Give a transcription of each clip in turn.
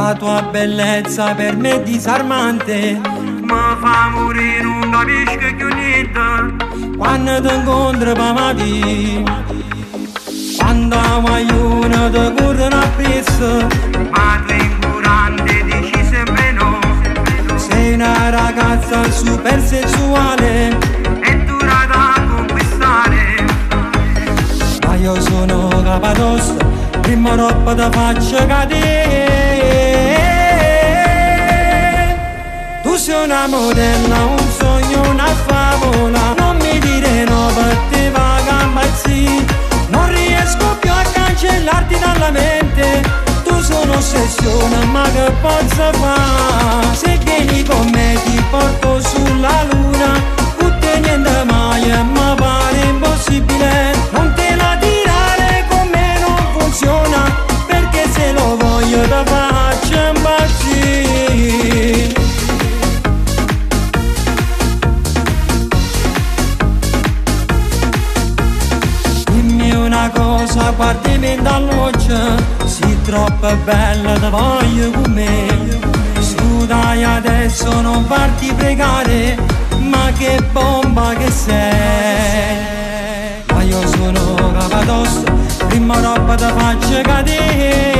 La tua bellezza per me è disarmante, mi fa morire, non capisco più niente. quando ti incontro per ma via, quando la maglione ti corrono appresso, Ma tu incurante dici sempre no, sei una ragazza super sensuale, è dura da conquistare. ma io sono capatosto, prima roba ti faccio cadere. Tu sei una modella, un sogno, una favola, non mi dire no per te va gambazzi, non riesco più a cancellarti dalla mente. Tu sei un'ossessione, ma che posso fare? Se vieni con me ti porto sulla luna, tutte niente mai, ma pare impossibile. Non te la tirare con me non funziona, perché se lo voglio ti faccio impazzire. Dimmi una cosa, guardami dall'occhio, sei troppo bella, ti voglio con me. Su dai adesso non farti pregare, ma che bomba che sei. Ma io sono capatosto, prima roba ti faccio cadere.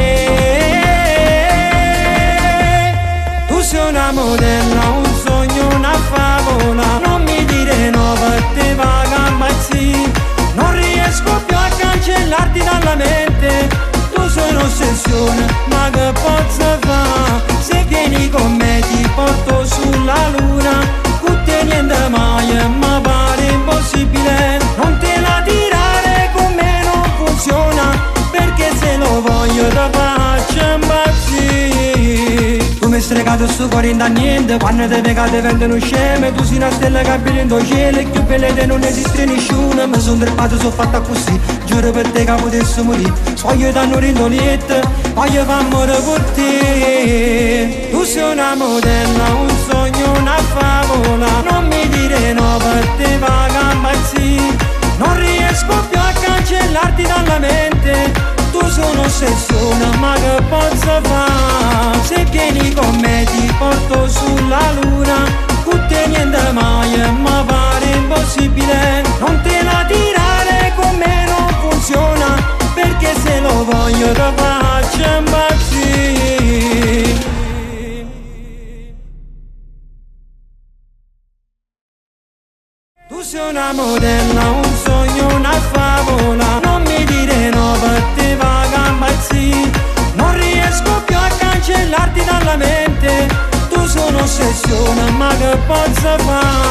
Tu sei una modella, un sogno, una favola, non mi dire no per te va gambazzi, non riesco più a cancellarti dalla mente. Tu sei un'ossessione, ma che posso fare? Se vieni con me ti porto sulla luna, tutte niente mai, ma pare impossibile. Non te la tirare con me non funziona, perché se lo voglio ti faccio impazzire. Tu mi stregato sto cuore da niente, quando ti pegate vengono sceme. Tu sei una stella che brilla in tuo cielo, e più bella te non esiste nessuno. Mi sono treppato, sono fatta così, giuro per te che potessi morire. Voglio danno rindoliette, voglio far amore per te. Tu sei una modella, un sogno, una favola, non mi dire no per te va gambazzi, non riesco più a cancellarti dalla mente. Tu sei un'ossessione, ma che posso fare? Se vieni con me ti porto sulla luna, tutte niente mai, ma pare impossibile. Non te la tirare con me non funziona, perché se lo voglio ti faccio impazzire. Tu sei una modella, un sogno, una favola, non mi dire no per te va gambazzi, non riesco più a cancellarti dalla mente. Tu sei un'ossessione, ma che posso fare?